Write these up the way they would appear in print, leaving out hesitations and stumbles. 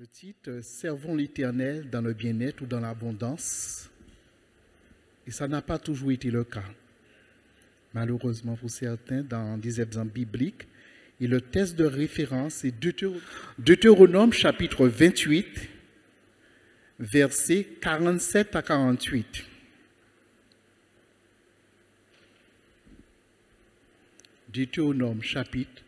Le titre « Servons l'Éternel dans le bien-être ou dans l'abondance ». Et ça n'a pas toujours été le cas. Malheureusement pour certains, dans des exemples bibliques. Et le texte de référence est Deutéronome chapitre 28, versets 47 à 48. Deutéronome chapitre.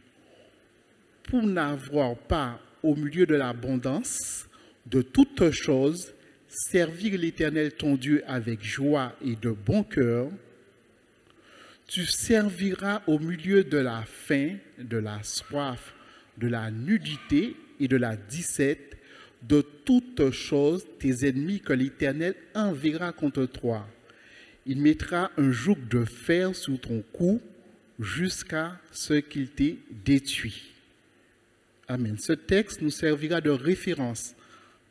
Pour n'avoir pas au milieu de l'abondance de toutes choses, servir l'Éternel ton Dieu avec joie et de bon cœur, tu serviras au milieu de la faim, de la soif, de la nudité et de la disette, de toutes choses tes ennemis que l'Éternel enverra contre toi. Il mettra un joug de fer sur ton cou jusqu'à ce qu'il t'ait détruit. Amen. Ce texte nous servira de référence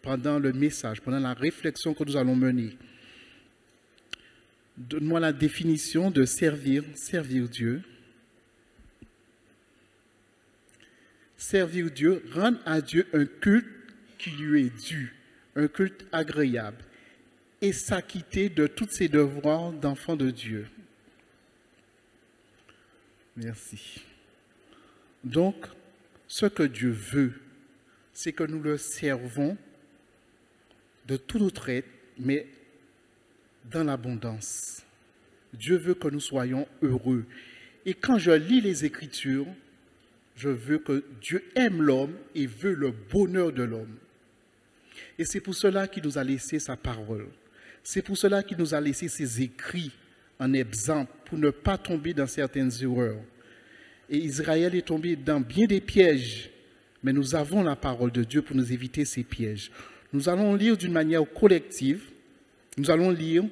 pendant le message, pendant la réflexion que nous allons mener. Donne-moi la définition de servir Dieu. Servir Dieu, rendre à Dieu un culte qui lui est dû, un culte agréable, et s'acquitter de tous ses devoirs d'enfant de Dieu. Merci. Donc, ce que Dieu veut, c'est que nous le servons de tout notre être, mais dans l'abondance. Dieu veut que nous soyons heureux. Et quand je lis les Écritures, je veux que Dieu aime l'homme et veut le bonheur de l'homme. Et c'est pour cela qu'il nous a laissé sa parole. C'est pour cela qu'il nous a laissé ses écrits en exemple, pour ne pas tomber dans certaines erreurs. Et Israël est tombé dans bien des pièges, mais nous avons la parole de Dieu pour nous éviter ces pièges. Nous allons lire d'une manière collective. Nous allons lire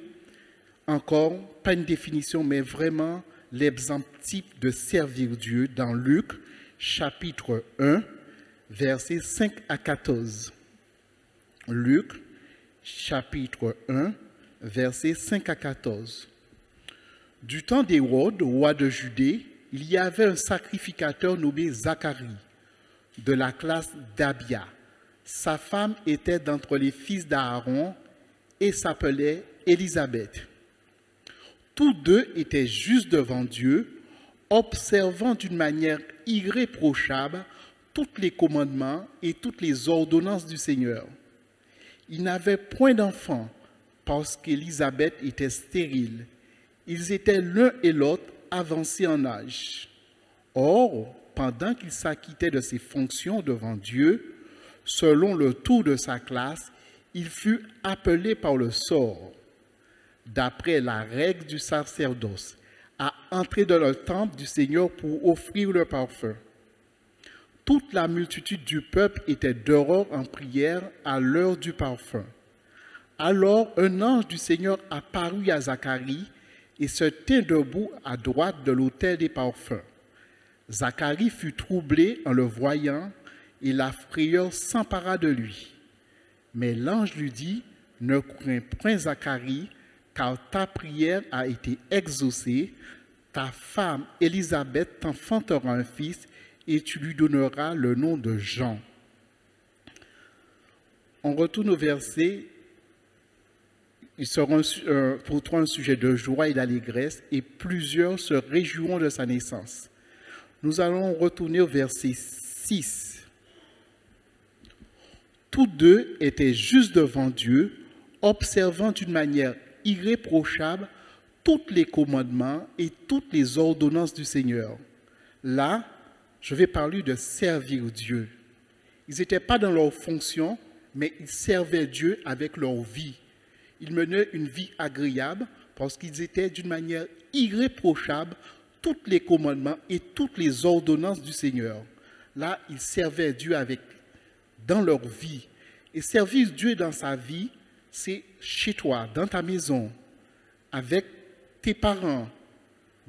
encore, pas une définition, mais vraiment l'exemple type de servir Dieu dans Luc, chapitre 1, versets 5 à 14. Luc, chapitre 1, versets 5 à 14. Du temps d'Hérode, roi de Judée, il y avait un sacrificateur nommé Zacharie, de la classe d'Abia. Sa femme était d'entre les fils d'Aaron et s'appelait Élisabeth. Tous deux étaient justes devant Dieu, observant d'une manière irréprochable tous les commandements et toutes les ordonnances du Seigneur. Ils n'avaient point d'enfants parce qu'Élisabeth était stérile. Ils étaient l'un et l'autre avancés en âge. Or, pendant qu'il s'acquittait de ses fonctions devant Dieu, selon le tour de sa classe, il fut appelé par le sort, d'après la règle du sacerdoce, à entrer dans le temple du Seigneur pour offrir le parfum. Toute la multitude du peuple était dehors en prière à l'heure du parfum. Alors un ange du Seigneur apparut à Zacharie et se tint debout à droite de l'autel des parfums. Zacharie fut troublé en le voyant et la frayeur s'empara de lui. Mais l'ange lui dit, « Ne crains point Zacharie, car ta prière a été exaucée. Ta femme Élisabeth t'enfantera un fils et tu lui donneras le nom de Jean. » On retourne au verset. Il sera pour toi un sujet de joie et d'allégresse, et plusieurs se réjouiront de sa naissance. Nous allons retourner au verset 6. Tous deux étaient justes devant Dieu, observant d'une manière irréprochable tous les commandements et toutes les ordonnances du Seigneur. Là, je vais parler de servir Dieu. Ils n'étaient pas dans leur fonction, mais ils servaient Dieu avec leur vie. Ils menaient une vie agréable parce qu'ils étaient d'une manière irréprochable tous les commandements et toutes les ordonnances du Seigneur. Là, ils servaient Dieu dans leur vie. Et servir Dieu dans sa vie, c'est chez toi, dans ta maison, avec tes parents,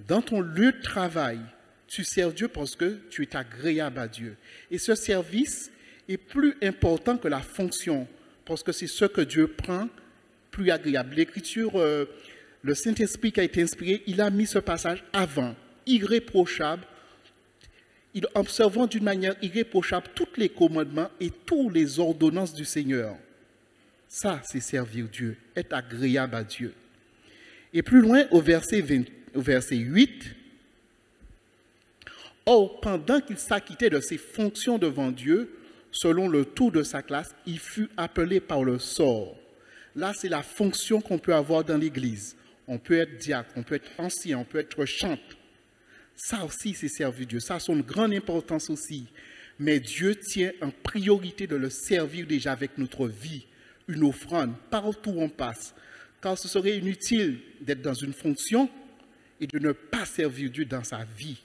dans ton lieu de travail. Tu sers Dieu parce que tu es agréable à Dieu. Et ce service est plus important que la fonction, parce que c'est ce que Dieu prend plus agréable. L'Écriture, le Saint-Esprit qui a été inspiré, il a mis ce passage avant, irréprochable. observant d'une manière irréprochable tous les commandements et toutes les ordonnances du Seigneur. Ça, c'est servir Dieu, être agréable à Dieu. Et plus loin, au verset 8, « Or, pendant qu'il s'acquittait de ses fonctions devant Dieu, selon le tour de sa classe, il fut appelé par le sort. » Là, c'est la fonction qu'on peut avoir dans l'Église. On peut être diacre, on peut être ancien, on peut être chante. Ça aussi, c'est servir Dieu. Ça a son grande importance aussi. Mais Dieu tient en priorité de le servir déjà avec notre vie, une offrande, partout où on passe. Car ce serait inutile d'être dans une fonction et de ne pas servir Dieu dans sa vie.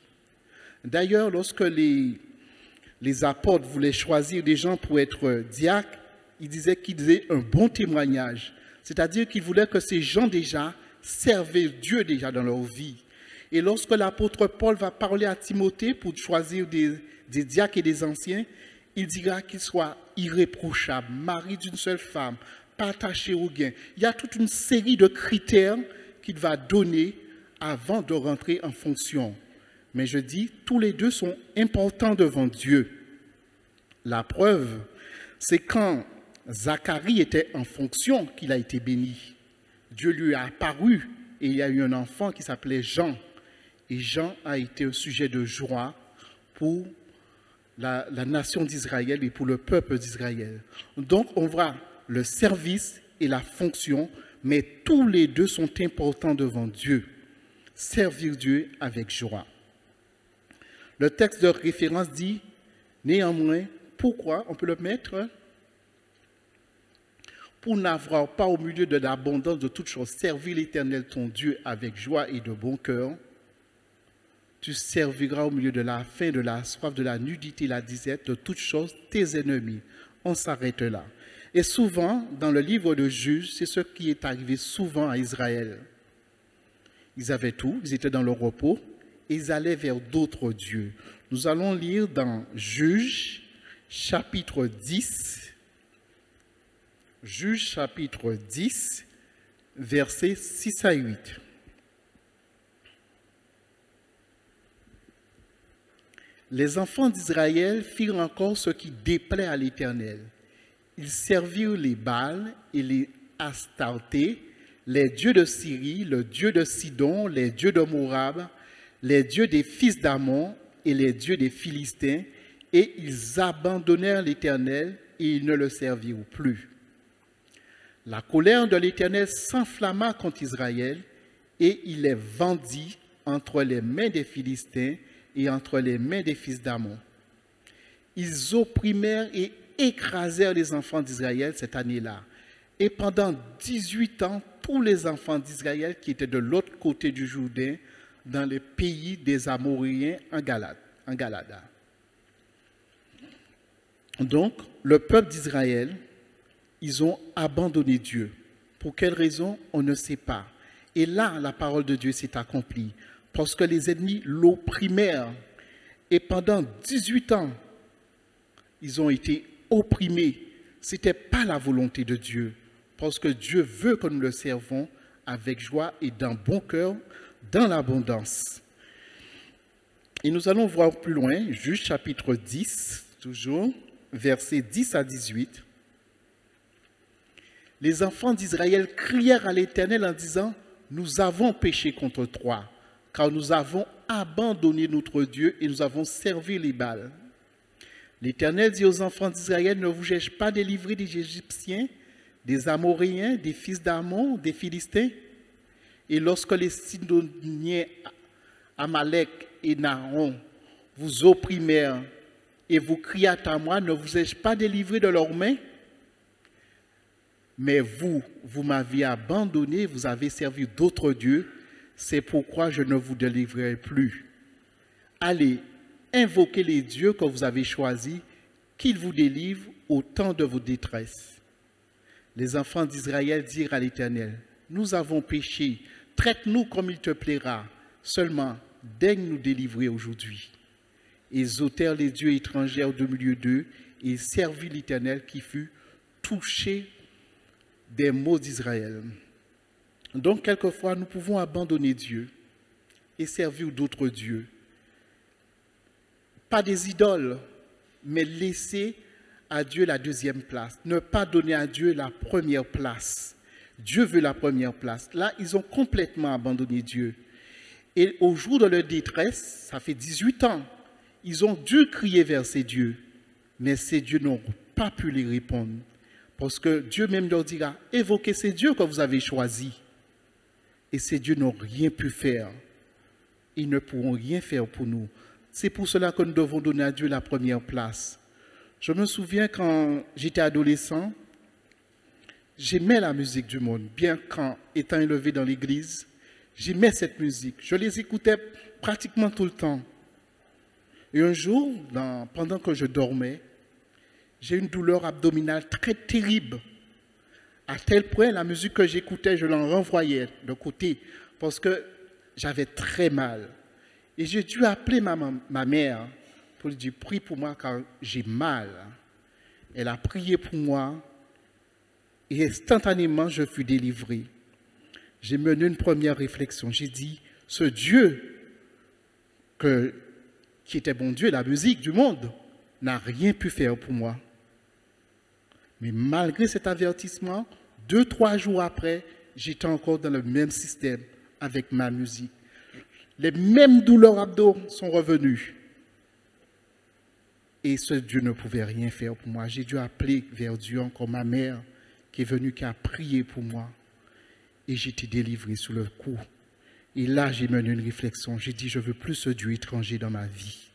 D'ailleurs, lorsque les apôtres voulaient choisir des gens pour être diacres, ils disaient qu'ils aient un bon témoignage. C'est-à-dire qu'ils voulaient que ces gens déjà servaient Dieu déjà dans leur vie. Et lorsque l'apôtre Paul va parler à Timothée pour choisir des diacres et des anciens, il dira qu'ils soient irréprochables, mariés d'une seule femme, pas attachés au gain. Il y a toute une série de critères qu'il va donner avant de rentrer en fonction. Mais je dis, tous les deux sont importants devant Dieu. La preuve, c'est quand Zacharie était en fonction qu'il a été béni. Dieu lui a apparu et il y a eu un enfant qui s'appelait Jean. Et Jean a été un sujet de joie pour la nation d'Israël et pour le peuple d'Israël. Donc on voit le service et la fonction, mais tous les deux sont importants devant Dieu. Servir Dieu avec joie. Le texte de référence dit, néanmoins, pourquoi on peut le mettre? Pour n'avoir pas au milieu de l'abondance de toutes choses, servir l'Éternel ton Dieu avec joie et de bon cœur. Tu serviras au milieu de la faim, de la soif, de la nudité, la disette, de toutes choses, tes ennemis. On s'arrête là. Et souvent, dans le livre de Juges, c'est ce qui est arrivé souvent à Israël. Ils avaient tout, ils étaient dans le repos, et ils allaient vers d'autres dieux. Nous allons lire dans Juges, chapitre 10, Juges, chapitre 10, versets 6 à 8. Les enfants d'Israël firent encore ce qui déplaît à l'Éternel. Ils servirent les Baals et les Astartés, les dieux de Syrie, le dieu de Sidon, les dieux de Moab, les dieux des fils d'Ammon et les dieux des Philistins, et ils abandonnèrent l'Éternel et ils ne le servirent plus. La colère de l'Éternel s'enflamma contre Israël et il les vendit entre les mains des Philistins et entre les mains des fils d'Ammon. Ils opprimèrent et écrasèrent les enfants d'Israël cette année-là. Et pendant 18 ans, tous les enfants d'Israël qui étaient de l'autre côté du Jourdain, dans les pays des Amoréens en Galada. Donc, le peuple d'Israël, ils ont abandonné Dieu. Pour quelle raison? On ne sait pas. Et là, la parole de Dieu s'est accomplie. Parce que les ennemis l'opprimèrent. Et pendant 18 ans, ils ont été opprimés. Ce n'était pas la volonté de Dieu. Parce que Dieu veut que nous le servons avec joie et d'un bon cœur, dans l'abondance. Et nous allons voir plus loin, Juges chapitre 10, toujours, versets 10 à 18. Les enfants d'Israël crièrent à l'Éternel en disant, « Nous avons péché contre toi, car nous avons abandonné notre Dieu et nous avons servi les Baals. » L'Éternel dit aux enfants d'Israël, « Ne vous ai-je pas délivré des Égyptiens, des Amoréens, des fils d'Ammon, des Philistins? Et lorsque les Sidoniens, Amalek et Naron vous opprimèrent et vous criâtes à moi, ne vous ai-je pas délivré de leurs mains? Mais vous m'aviez abandonné, vous avez servi d'autres dieux, c'est pourquoi je ne vous délivrerai plus. Allez, invoquez les dieux que vous avez choisis, qu'ils vous délivrent au temps de vos détresses. » Les enfants d'Israël dirent à l'Éternel, « Nous avons péché, traite-nous comme il te plaira, seulement daigne nous délivrer aujourd'hui. » Ils ôtèrent les dieux étrangers de milieu d'eux et ils servirent l'Éternel qui fut touché des maux d'Israël. Donc, quelquefois, nous pouvons abandonner Dieu et servir d'autres dieux. Pas des idoles, mais laisser à Dieu la deuxième place. Ne pas donner à Dieu la première place. Dieu veut la première place. Là, ils ont complètement abandonné Dieu. Et au jour de leur détresse, ça fait 18 ans, ils ont dû crier vers ces dieux. Mais ces dieux n'ont pas pu les répondre. Parce que Dieu même leur dira, évoquez ces dieux que vous avez choisis. Et ces dieux n'ont rien pu faire. Ils ne pourront rien faire pour nous. C'est pour cela que nous devons donner à Dieu la première place. Je me souviens quand j'étais adolescent, j'aimais la musique du monde. Bien qu'en étant élevé dans l'église, j'aimais cette musique. Je les écoutais pratiquement tout le temps. Et un jour, pendant que je dormais, j'ai une douleur abdominale très terrible. À tel point, la musique que j'écoutais, je l'en renvoyais de côté parce que j'avais très mal. Et j'ai dû appeler ma mère pour lui dire, prie pour moi car j'ai mal. Elle a prié pour moi et instantanément, je fus délivré. J'ai mené une première réflexion. J'ai dit, ce Dieu qui était mon Dieu, la musique du monde, n'a rien pu faire pour moi. Mais malgré cet avertissement, 2-3 jours après, j'étais encore dans le même système avec ma musique. Les mêmes douleurs abdos sont revenues. Et ce Dieu ne pouvait rien faire pour moi. J'ai dû appeler vers Dieu encore ma mère qui est venue, qui a prié pour moi. Et j'étais délivré sous le coup. Et là, j'ai mené une réflexion. J'ai dit, je ne veux plus ce Dieu étranger dans ma vie.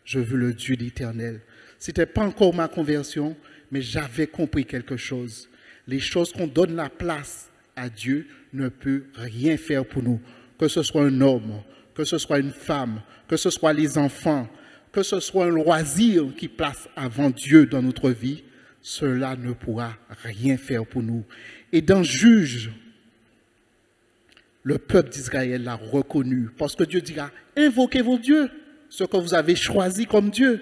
Je veux le Dieu d'Éternel. Ce n'était pas encore ma conversion, mais j'avais compris quelque chose. Les choses qu'on donne la place à Dieu ne peut rien faire pour nous. Que ce soit un homme, que ce soit une femme, que ce soit les enfants, que ce soit un loisir qui place avant Dieu dans notre vie, cela ne pourra rien faire pour nous. Et dans Juge, le peuple d'Israël l'a reconnu, parce que Dieu dira, invoquez vos dieux, ce que vous avez choisi comme Dieu.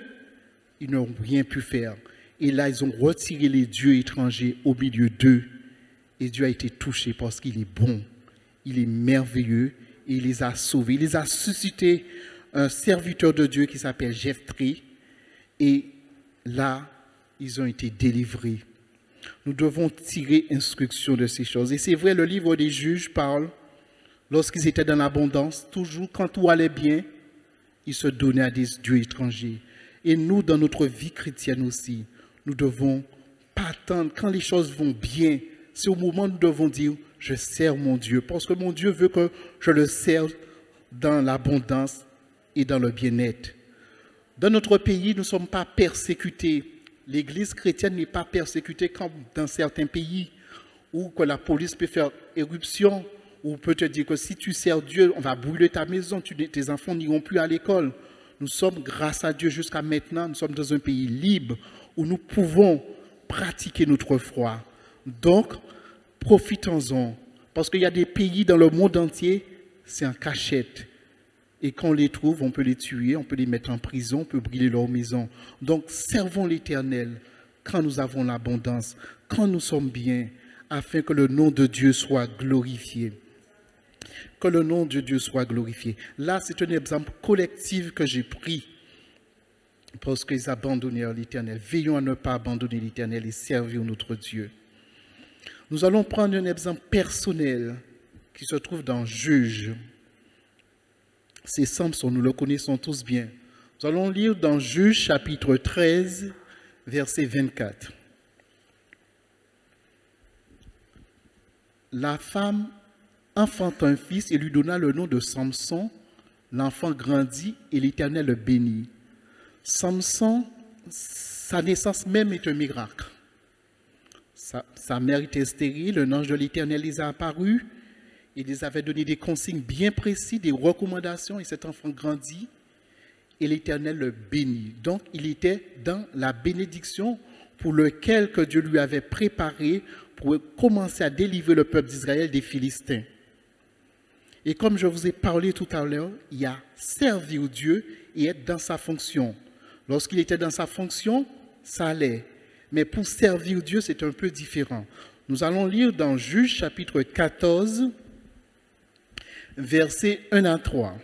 Ils n'ont rien pu faire. Et là, ils ont retiré les dieux étrangers au milieu d'eux. Et Dieu a été touché parce qu'il est bon, il est merveilleux, et il les a sauvés. Il les a suscité un serviteur de Dieu qui s'appelle Jephthé. Et là, ils ont été délivrés. Nous devons tirer instruction de ces choses. Et c'est vrai, le livre des Juges parle, lorsqu'ils étaient dans l'abondance, toujours quand tout allait bien, ils se donnaient à des dieux étrangers. Et nous, dans notre vie chrétienne aussi, nous devons pas attendre quand les choses vont bien. C'est au moment où nous devons dire, je sers mon Dieu, parce que mon Dieu veut que je le serve dans l'abondance et dans le bien-être. Dans notre pays, nous ne sommes pas persécutés. L'Église chrétienne n'est pas persécutée comme dans certains pays où que la police peut faire éruption, ou peut te dire que si tu sers Dieu, on va brûler ta maison, tes enfants n'iront plus à l'école. Nous sommes, grâce à Dieu, jusqu'à maintenant, nous sommes dans un pays libre où nous pouvons pratiquer notre foi. Donc, profitons-en. Parce qu'il y a des pays dans le monde entier, c'est en cachette. Et quand on les trouve, on peut les tuer, on peut les mettre en prison, on peut brûler leur maison. Donc, servons l'Éternel quand nous avons l'abondance, quand nous sommes bien, afin que le nom de Dieu soit glorifié. Que le nom de Dieu soit glorifié. Là, c'est un exemple collectif que j'ai pris parce qu'ils abandonnèrent l'Éternel. Veillons à ne pas abandonner l'Éternel et servir notre Dieu. Nous allons prendre un exemple personnel qui se trouve dans Juge. C'est Samson, nous le connaissons tous bien. Nous allons lire dans Juge chapitre 13, verset 24. La femme enfanta un fils et lui donna le nom de Samson. L'enfant grandit et l'Éternel le bénit. Samson, sa naissance même est un miracle. Sa mère était stérile, un ange de l'Éternel les a apparus. Il les avait donné des consignes bien précises, des recommandations, et cet enfant grandit et l'Éternel le bénit. Donc, il était dans la bénédiction pour laquelle que Dieu lui avait préparé pour commencer à délivrer le peuple d'Israël des Philistins. Et comme je vous ai parlé tout à l'heure, il y a servir Dieu et être dans sa fonction. Lorsqu'il était dans sa fonction, ça allait. Mais pour servir Dieu, c'est un peu différent. Nous allons lire dans Juge chapitre 14, versets 1 à 3.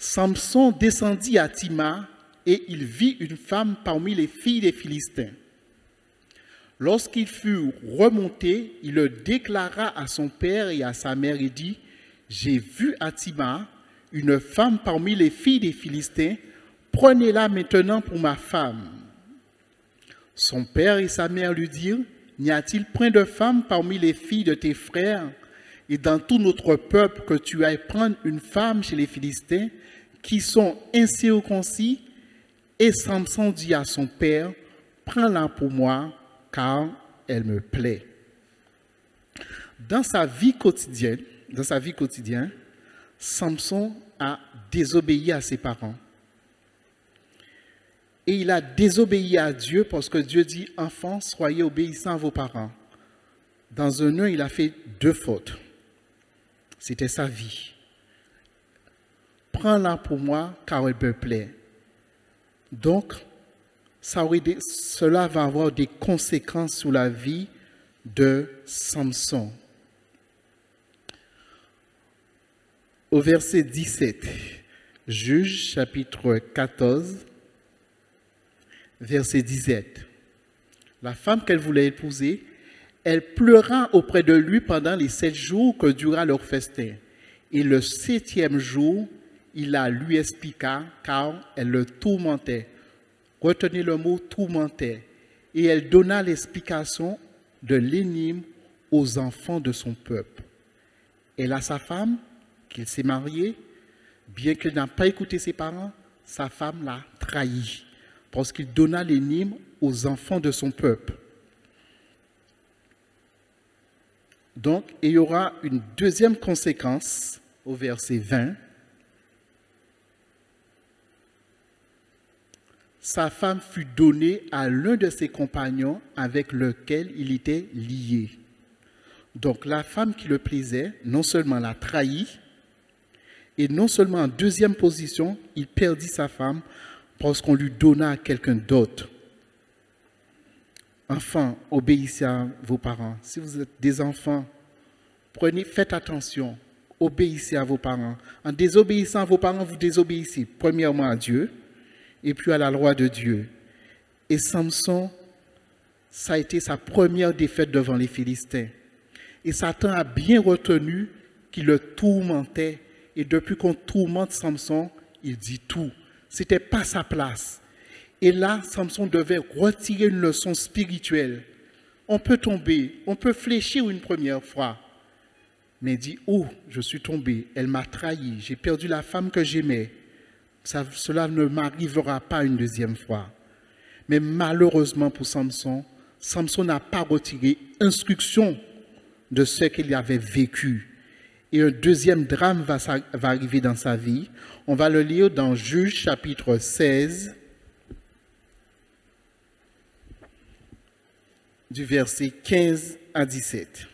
Samson descendit à Timna et il vit une femme parmi les filles des Philistins. Lorsqu'il fut remonté, il le déclara à son père et à sa mère et dit, « J'ai vu à Timna une femme parmi les filles des Philistins, prenez-la maintenant pour ma femme. » Son père et sa mère lui dirent, « N'y a-t-il point de femme parmi les filles de tes frères et dans tout notre peuple que tu ailles prendre une femme chez les Philistins qui sont incirconcis ?» Et Samson dit à son père, « Prends-la pour moi, car elle me plaît. » Dans sa vie quotidienne, Samson a désobéi à ses parents. Et il a désobéi à Dieu parce que Dieu dit, « Enfants, soyez obéissants à vos parents. » Dans un, il a fait 2 fautes. C'était sa vie. « Prends-la pour moi, car elle me plaît. » Donc, cela va avoir des conséquences sur la vie de Samson. Au verset 17, Juges chapitre 14, verset 17. La femme qu'elle voulait épouser, elle pleura auprès de lui pendant les 7 jours que dura leur festin. Et le 7e jour, il la lui expliqua, car elle le tourmentait. Retenez le mot tourmentait. Et elle donna l'explication de l'énigme aux enfants de son peuple. Elle a sa femme, qu'il s'est marié, bien qu'il n'a pas écouté ses parents, sa femme l'a trahi, parce qu'il donna l'énigme aux enfants de son peuple. Donc, il y aura une deuxième conséquence au verset 20. Sa femme fut donnée à l'un de ses compagnons avec lequel il était lié. Donc la femme qui le plaisait, non seulement l'a trahi, et non seulement en deuxième position, il perdit sa femme parce qu'on lui donna à quelqu'un d'autre. Enfants, obéissez à vos parents. Si vous êtes des enfants, faites attention, obéissez à vos parents. En désobéissant à vos parents, vous désobéissez premièrement à Dieu, et puis à la loi de Dieu. Et Samson, ça a été sa première défaite devant les Philistins. Et Satan a bien retenu qu'il le tourmentait. Et depuis qu'on tourmente Samson, il dit tout. Ce n'était pas sa place. Et là, Samson devait retirer une leçon spirituelle. On peut tomber, on peut fléchir une première fois. Mais il dit, « Oh, je suis tombé, elle m'a trahi, j'ai perdu la femme que j'aimais. » Cela ne m'arrivera pas une deuxième fois. Mais malheureusement pour Samson, Samson n'a pas retiré instruction de ce qu'il avait vécu. Et un deuxième drame va arriver dans sa vie. On va le lire dans Juges chapitre 16, du verset 15 à 17.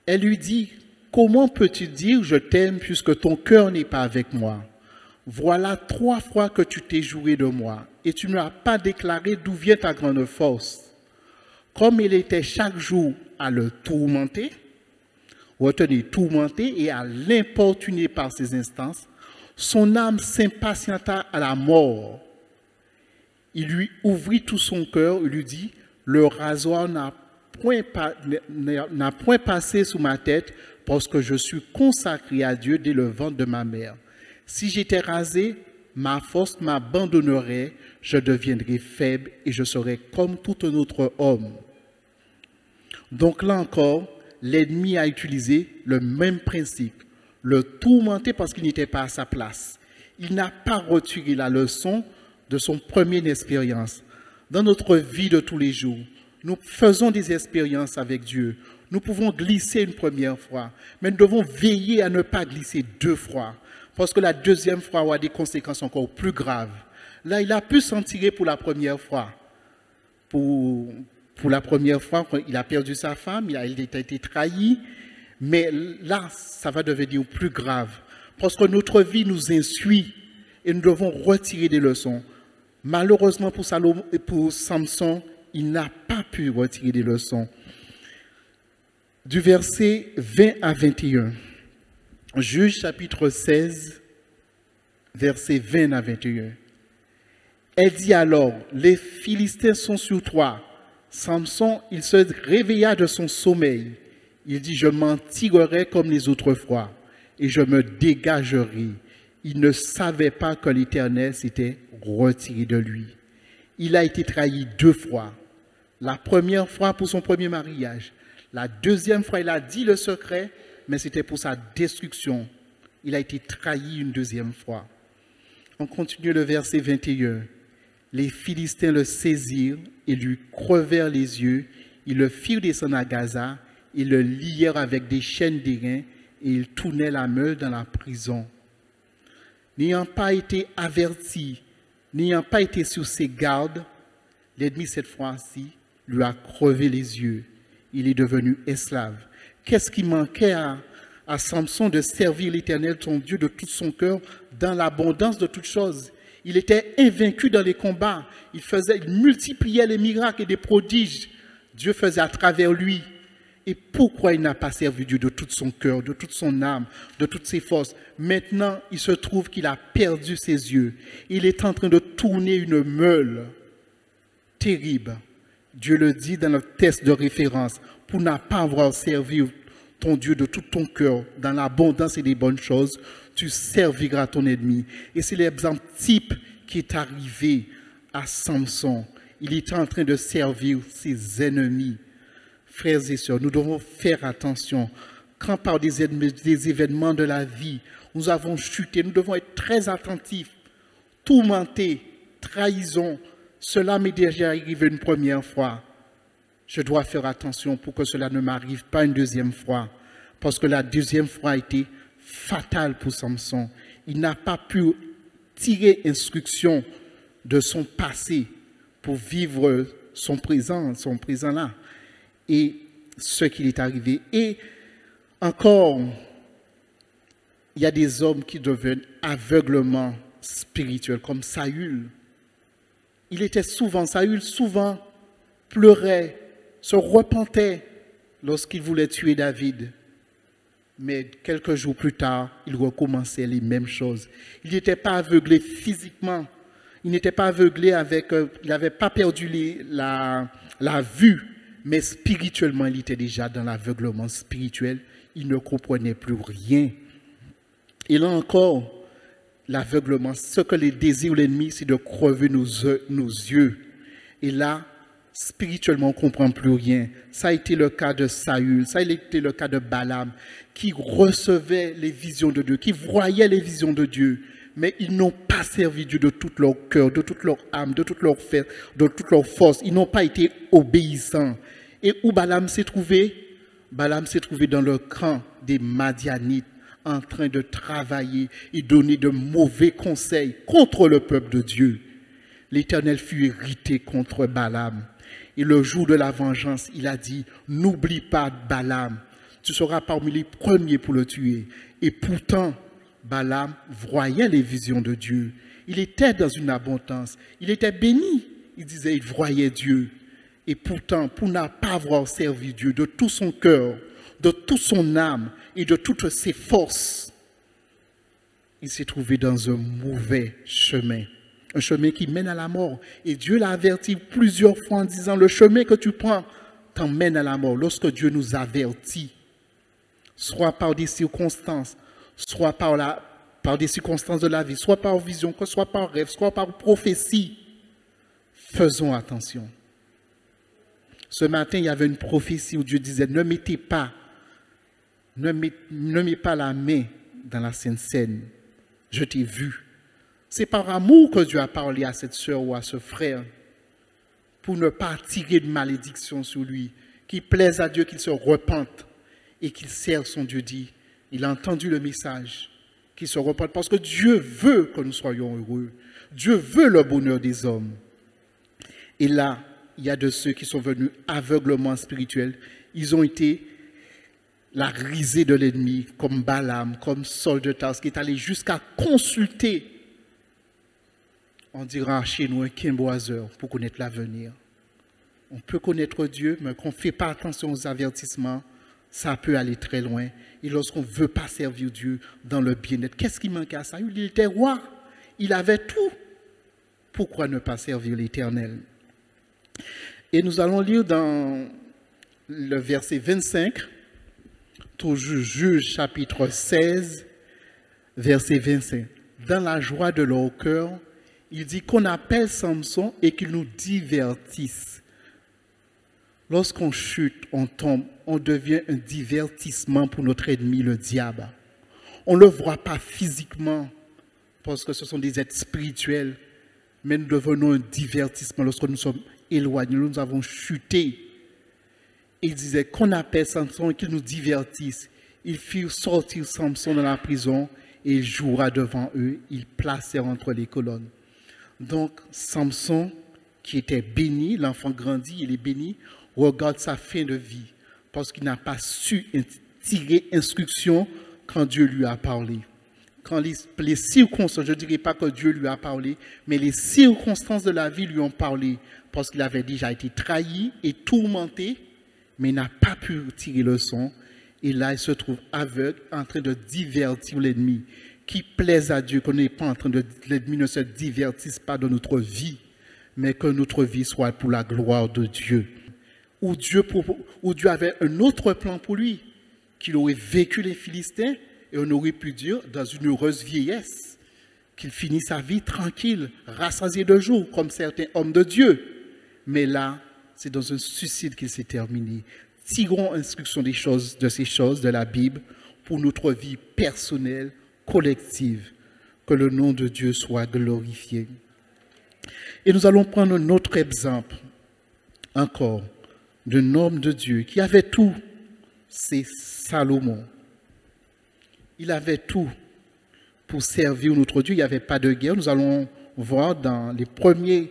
Elle lui dit, « Comment peux-tu dire je t'aime puisque ton cœur n'est pas avec moi? Voilà 3 fois que tu t'es joué de moi et tu ne m'as pas déclaré d'où vient ta grande force. » Comme il était chaque jour à le tourmenter, retenez, tourmenter et à l'importuner par ses instances, son âme s'impatienta à la mort. Il lui ouvrit tout son cœur et lui dit, « Le rasoir n'a point passé sous ma tête parce que je suis consacré à Dieu dès le ventre de ma mère. Si j'étais rasé, ma force m'abandonnerait, je deviendrais faible et je serais comme tout un autre homme. » Donc là encore, l'ennemi a utilisé le même principe, le tourmenter parce qu'il n'était pas à sa place. Il n'a pas retiré la leçon de son première expérience. Dans notre vie de tous les jours, nous faisons des expériences avec Dieu. Nous pouvons glisser une première fois, mais nous devons veiller à ne pas glisser 2 fois, parce que la deuxième fois aura des conséquences encore plus graves. Là, il a pu s'en tirer pour la première fois. Pour la première fois, il a perdu sa femme, il a été trahi, mais là, ça va devenir plus grave, parce que notre vie nous insuit et nous devons retirer des leçons. Malheureusement pour, pour Samson, il n'a pas pu retirer des leçons. du verset 20 à 21. Juge chapitre 16, verset 20 à 21. Elle dit alors, les Philistins sont sur toi. Samson, il se réveilla de son sommeil. Il dit, je m'en tirerai comme les autres fois et je me dégagerai. Il ne savait pas que l'Éternel s'était retiré de lui. Il a été trahi 2 fois. La première fois pour son premier mariage. La deuxième fois, il a dit le secret, mais c'était pour sa destruction. Il a été trahi une deuxième fois. On continue le verset 21. Les Philistins le saisirent et lui crevèrent les yeux. Ils le firent descendre à Gaza. Ils le lièrent avec des chaînes d'airain et ils tournaient la meule dans la prison. N'ayant pas été averti, n'ayant pas été sur ses gardes, l'ennemi cette fois-ci lui a crevé les yeux. Il est devenu esclave. Qu'est-ce qui manquait à Samson? De servir l'Éternel, son Dieu, de tout son cœur, dans l'abondance de toutes choses. Il était invaincu dans les combats. Il multipliait les miracles et des prodiges. Dieu faisait à travers lui. Et pourquoi il n'a pas servi Dieu de tout son cœur, de toute son âme, de toutes ses forces? Maintenant, il se trouve qu'il a perdu ses yeux. Il est en train de tourner une meule terrible. Dieu le dit dans notre texte de référence, pour ne pas avoir servi ton Dieu de tout ton cœur, dans l'abondance et des bonnes choses, tu serviras ton ennemi. Et c'est l'exemple type qui est arrivé à Samson. Il était en train de servir ses ennemis. Frères et sœurs, nous devons faire attention. Quand par des événements de la vie, nous avons chuté, nous devons être très attentifs. Tourmentés, trahison, cela m'est déjà arrivé une première fois. Je dois faire attention pour que cela ne m'arrive pas une deuxième fois. Parce que la deuxième fois a été fatale pour Samson. Il n'a pas pu tirer instruction de son passé pour vivre son présent là. Et ce qui est arrivé. Et encore, il y a des hommes qui deviennent aveuglement spirituels, comme Saül. Saül souvent pleurait, se repentait lorsqu'il voulait tuer David. Mais quelques jours plus tard, il recommençait les mêmes choses. Il n'était pas aveuglé physiquement. Il n'était pas aveuglé il n'avait pas perdu la vue. Mais spirituellement, il était déjà dans l'aveuglement spirituel. Il ne comprenait plus rien. Et là encore, l'aveuglement, ce que les désirs de l'ennemi, c'est de crever nos yeux. Et là, spirituellement, on ne comprend plus rien. Ça a été le cas de Saül, ça a été le cas de Balaam, qui recevait les visions de Dieu, qui voyait les visions de Dieu. Mais ils n'ont pas servi Dieu de tout leur cœur, de toute leur âme, de toute leur force. Ils n'ont pas été obéissants. Et où Balaam s'est trouvé? Balaam s'est trouvé dans le camp des Madianites, en train de travailler et donner de mauvais conseils contre le peuple de Dieu. L'Éternel fut irrité contre Balaam. Et le jour de la vengeance, il a dit, n'oublie pas Balaam, tu seras parmi les premiers pour le tuer. Et pourtant, Balaam voyait les visions de Dieu. Il était dans une abondance. Il était béni. Il disait, il voyait Dieu. Et pourtant, pour ne pas avoir servi Dieu de tout son cœur, de toute son âme et de toutes ses forces, il s'est trouvé dans un mauvais chemin. Un chemin qui mène à la mort. Et Dieu l'a averti plusieurs fois en disant, le chemin que tu prends t'emmène à la mort. Lorsque Dieu nous avertit, soit par des circonstances, soit par des circonstances de la vie, soit par vision, soit par rêve, soit par prophétie, faisons attention. Ce matin, il y avait une prophétie où Dieu disait, ne mettez pas la main dans la Sainte Seine. Je t'ai vu. C'est par amour que Dieu a parlé à cette sœur ou à ce frère pour ne pas tirer de malédiction sur lui, qu'il plaise à Dieu, qu'il se repente et qu'il serve son Dieu dit. Il a entendu le message, qu'il se repente parce que Dieu veut que nous soyons heureux. Dieu veut le bonheur des hommes. Et là, il y a de ceux qui sont venus aveuglement spirituels. Ils ont été la risée de l'ennemi, comme Balaam, comme Saul de Tarse, qui est allé jusqu'à consulter, on dira chez nous, un quimboiseur pour connaître l'avenir. On peut connaître Dieu, mais qu'on ne fait pas attention aux avertissements, ça peut aller très loin. Et lorsqu'on ne veut pas servir Dieu dans le bien-être, qu'est-ce qui manquait à ça? Il était roi, il avait tout. Pourquoi ne pas servir l'Éternel? Et nous allons lire dans le verset 25, toujours Juge chapitre 16, verset 25. Dans la joie de leur cœur, il dit qu'on appelle Samson et qu'il nous divertisse. Lorsqu'on chute, on tombe, on devient un divertissement pour notre ennemi, le diable. On ne le voit pas physiquement, parce que ce sont des êtres spirituels, mais nous devenons un divertissement lorsque nous sommes éloignés, nous avons chuté. Il disait qu'on appelle Samson et qu'il nous divertisse. Ils firent sortir Samson de la prison et il jouera devant eux. Ils placèrent entre les colonnes. Donc, Samson, qui était béni, l'enfant grandit, il est béni, regarde sa fin de vie parce qu'il n'a pas su tirer instruction quand Dieu lui a parlé. Quand les circonstances, je ne dirais pas que Dieu lui a parlé, mais les circonstances de la vie lui ont parlé parce qu'il avait déjà été trahi et tourmenté, mais il n'a pas pu tirer le son. Et là, il se trouve aveugle, en train de divertir l'ennemi. Qui plaise à Dieu, qu'on n'est pas en train de... L'ennemi ne se divertisse pas dans notre vie, mais que notre vie soit pour la gloire de Dieu. Où Dieu avait un autre plan pour lui, qu'il aurait vécu les Philistins, et on aurait pu dire, dans une heureuse vieillesse, qu'il finit sa vie tranquille, rassasié de jour, comme certains hommes de Dieu. Mais là, c'est dans un suicide qu'il s'est terminé. Tirons instruction de ces choses de la Bible pour notre vie personnelle, collective. Que le nom de Dieu soit glorifié. Et nous allons prendre un autre exemple, encore, d'un homme de Dieu qui avait tout. C'est Salomon. Il avait tout pour servir notre Dieu. Il n'y avait pas de guerre. Nous allons voir dans les premiers,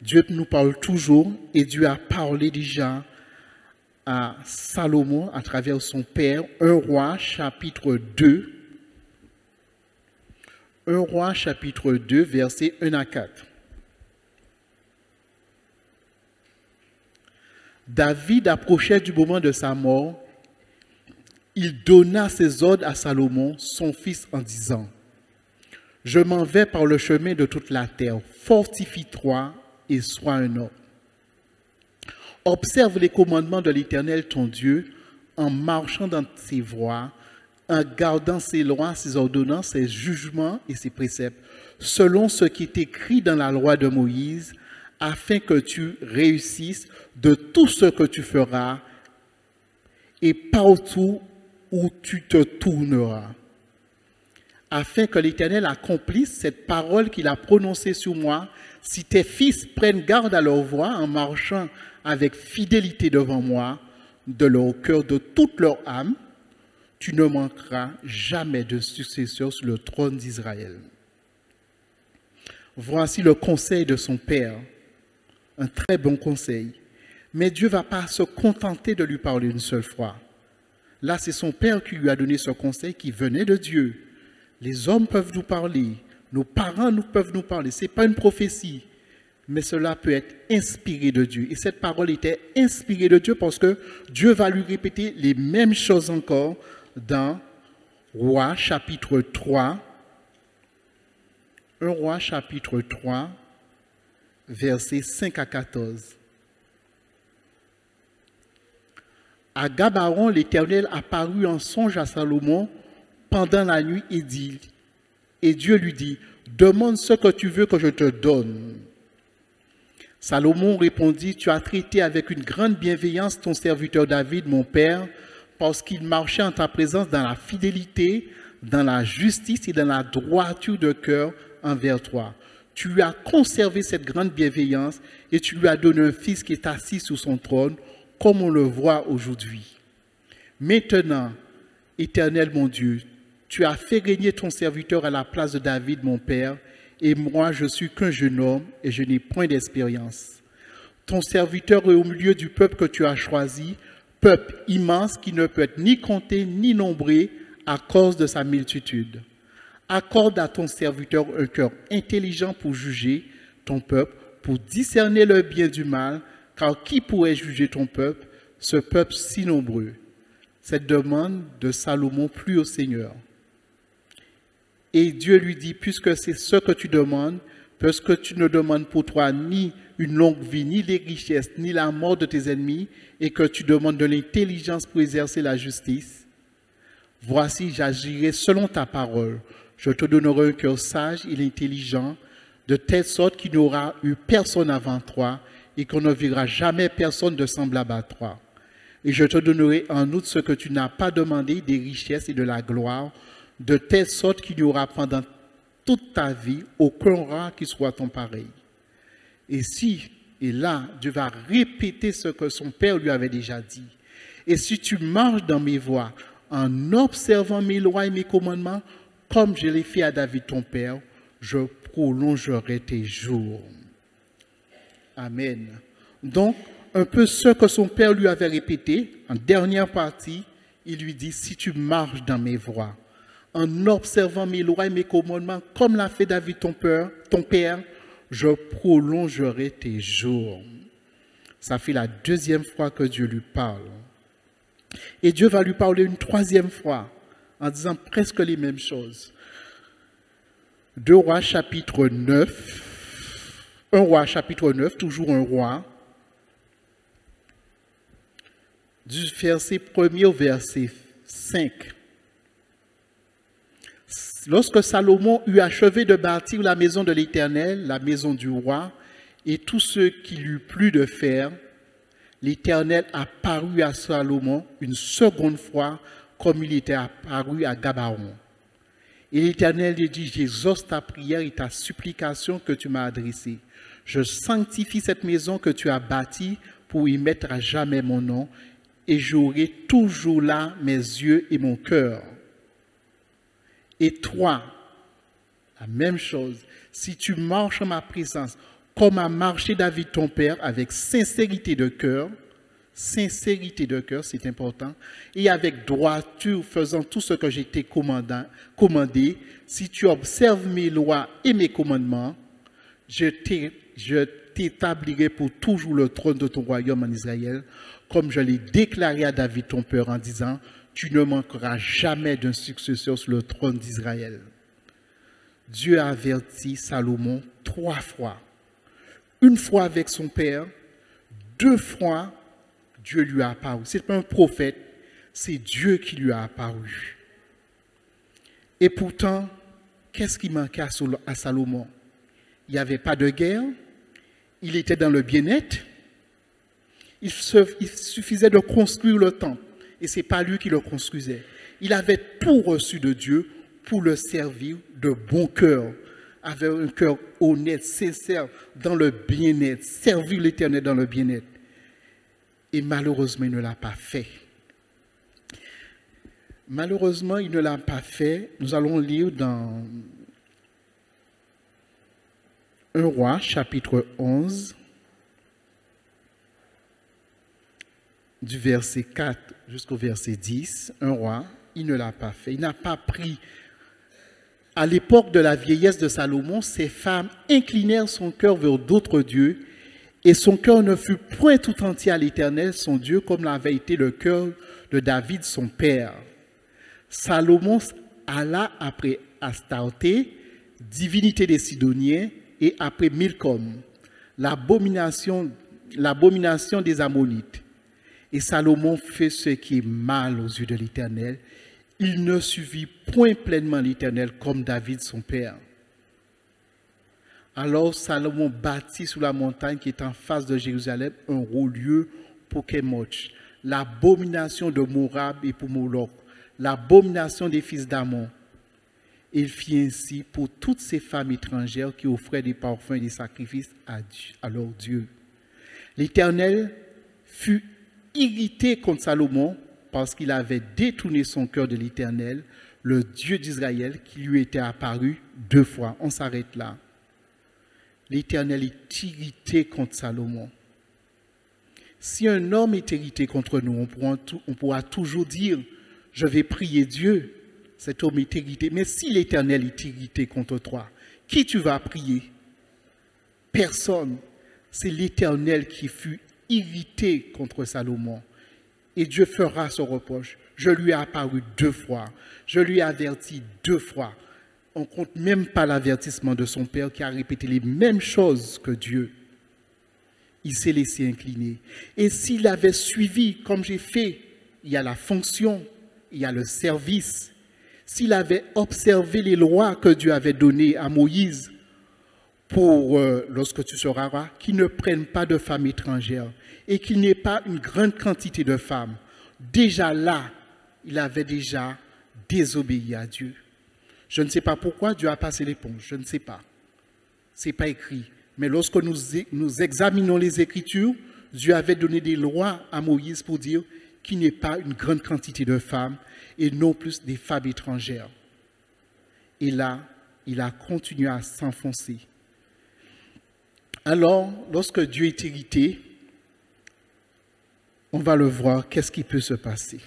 Dieu nous parle toujours et Dieu a parlé déjà à Salomon à travers son père. 1 Roi chapitre 2. 1 Roi chapitre 2 versets 1 à 4. David approchait du moment de sa mort. Il donna ses ordres à Salomon, son fils, en disant: Je m'en vais par le chemin de toute la terre, fortifie-toi et sois un homme. Observe les commandements de l'Éternel ton Dieu, en marchant dans ses voies, en gardant ses lois, ses ordonnances, ses jugements et ses préceptes, selon ce qui est écrit dans la loi de Moïse, afin que tu réussisses de tout ce que tu feras et partout où tu te tourneras, afin que l'Éternel accomplisse cette parole qu'il a prononcée sur moi. Si tes fils prennent garde à leur voie en marchant avec fidélité devant moi, de leur cœur, de toute leur âme, tu ne manqueras jamais de successeur sur le trône d'Israël. Voici le conseil de son père, un très bon conseil. Mais Dieu ne va pas se contenter de lui parler une seule fois. Là, c'est son père qui lui a donné ce conseil qui venait de Dieu. Les hommes peuvent nous parler, nos parents peuvent nous parler. Ce n'est pas une prophétie, mais cela peut être inspiré de Dieu. Et cette parole était inspirée de Dieu parce que Dieu va lui répéter les mêmes choses encore dans Roi chapitre 3. 1 Roi chapitre 3, versets 5 à 14. À Gabaron, l'Éternel apparut en songe à Salomon pendant la nuit et Dieu lui dit: Demande ce que tu veux que je te donne. Salomon répondit: Tu as traité avec une grande bienveillance ton serviteur David, mon père, parce qu'il marchait en ta présence dans la fidélité, dans la justice et dans la droiture de cœur envers toi. Tu lui as conservé cette grande bienveillance et tu lui as donné un fils qui est assis sur son trône, comme on le voit aujourd'hui. Maintenant, Éternel mon Dieu, tu as fait régner ton serviteur à la place de David, mon père, et moi je suis qu'un jeune homme et je n'ai point d'expérience. Ton serviteur est au milieu du peuple que tu as choisi, peuple immense qui ne peut être ni compté ni nombré à cause de sa multitude. Accorde à ton serviteur un cœur intelligent pour juger ton peuple, pour discerner le bien du mal, car qui pourrait juger ton peuple, ce peuple si nombreux? cette demande de Salomon plut au Seigneur. Et Dieu lui dit, puisque c'est ce que tu demandes, puisque tu ne demandes pour toi ni une longue vie, ni les richesses, ni la mort de tes ennemis, et que tu demandes de l'intelligence pour exercer la justice, voici, j'agirai selon ta parole. Je te donnerai un cœur sage et intelligent, de telle sorte qu'il n'y aura eu personne avant toi, et qu'on ne verra jamais personne de semblable à toi. Et je te donnerai en outre ce que tu n'as pas demandé, des richesses et de la gloire, de telle sorte qu'il n'y aura pendant toute ta vie aucun roi qui soit ton pareil. Et là, Dieu va répéter ce que son père lui avait déjà dit. Et si tu marches dans mes voies, en observant mes lois et mes commandements, comme je l'ai fait à David ton père, je prolongerai tes jours. Amen. Donc, un peu ce que son père lui avait répété, en dernière partie, il lui dit, si tu marches dans mes voies, en observant mes lois et mes commandements, comme l'a fait David ton père, je prolongerai tes jours. Ça fait la deuxième fois que Dieu lui parle. Et Dieu va lui parler une troisième fois, en disant presque les mêmes choses. 2 Rois chapitre 9, 1 Roi chapitre 9, toujours un roi, du verset 1er au verset 5. Lorsque Salomon eut achevé de bâtir la maison de l'Éternel, la maison du roi, et tout ce qu'il eut plu de faire, l'Éternel apparut à Salomon une seconde fois, comme il était apparu à Gabaon. Et l'Éternel lui dit, j'exauce ta prière et ta supplication que tu m'as adressée. Je sanctifie cette maison que tu as bâtie pour y mettre à jamais mon nom, et j'aurai toujours là mes yeux et mon cœur. Et toi, la même chose, si tu marches en ma présence, comme a marché David ton père, avec sincérité de cœur, c'est important, et avec droiture, faisant tout ce que j'ai été commandé, si tu observes mes lois et mes commandements, je t'établirai pour toujours le trône de ton royaume en Israël, comme je l'ai déclaré à David ton père en disant, tu ne manqueras jamais d'un successeur sur le trône d'Israël. Dieu a averti Salomon 3 fois. Une fois avec son père, 2 fois, Dieu lui a apparu. Ce n'est pas un prophète, c'est Dieu qui lui a apparu. Et pourtant, qu'est-ce qui manquait à Salomon? Il n'y avait pas de guerre, il était dans le bien-être, il suffisait de construire le temple. Et ce n'est pas lui qui le construisait. Il avait tout reçu de Dieu pour le servir de bon cœur, avec un cœur honnête, sincère, dans le bien-être, servir l'Éternel dans le bien-être. Et malheureusement, il ne l'a pas fait. Malheureusement, il ne l'a pas fait. Nous allons lire dans 1 Roi, chapitre 11, du verset 4 jusqu'au verset 10, un roi, il ne l'a pas fait. Il n'a pas pris. À l'époque de la vieillesse de Salomon, ces femmes inclinèrent son cœur vers d'autres dieux, et son cœur ne fut point tout entier à l'Éternel, son Dieu, comme l'avait été le cœur de David, son père. Salomon alla après Astarté, divinité des Sidoniens, et après Milcom, l'abomination des Ammonites. Et Salomon fait ce qui est mal aux yeux de l'Éternel. Il ne suivit point pleinement l'Éternel comme David son père. Alors Salomon bâtit sur la montagne qui est en face de Jérusalem un haut lieu pour Kemosh, l'abomination de Morab et pour Moloch, l'abomination des fils d'Ammon. Il fit ainsi pour toutes ces femmes étrangères qui offraient des parfums et des sacrifices à leur Dieu. L'Éternel fut irrité contre Salomon parce qu'il avait détourné son cœur de l'Éternel, le Dieu d'Israël, qui lui était apparu 2 fois. On s'arrête là. L'Éternel est irrité contre Salomon. Si un homme est irrité contre nous, on pourra toujours dire, je vais prier Dieu, cet homme est irrité. Mais si l'Éternel est irrité contre toi, qui tu vas prier? Personne. C'est l'Éternel qui fut irrité contre Salomon. Il a détourné son cœur de l'Éternel, le Dieu d'Israël, qui lui était apparu 2 fois. On s'arrête là. L'Éternel est irrité contre nous, on pourra toujours dire, je vais prier Dieu, cet homme est irrité contre toi. Qui tu vas prier? Personne. C'est l'Éternel qui fut irrité contre Salomon. Et Dieu fera son reproche. Je lui ai apparu 2 fois. Je lui ai averti 2 fois. On ne compte même pas l'avertissement de son père qui a répété les mêmes choses que Dieu. Il s'est laissé incliner. Et s'il avait suivi, comme j'ai fait, il y a la fonction, il y a le service. S'il avait observé les lois que Dieu avait données à Moïse pour, lorsque tu seras roi, qu'il ne prenne pas de femmes étrangères et qu'il n'ait pas une grande quantité de femmes. Déjà là, il avait déjà désobéi à Dieu. Je ne sais pas pourquoi Dieu a passé l'éponge, je ne sais pas. Ce n'est pas écrit. Mais lorsque nous examinons les Écritures, Dieu avait donné des lois à Moïse pour dire qu'il n'y ait pas une grande quantité de femmes et non plus des femmes étrangères. Et là, il a continué à s'enfoncer. Alors, lorsque Dieu est irrité, on va le voir, qu'est-ce qui peut se passer.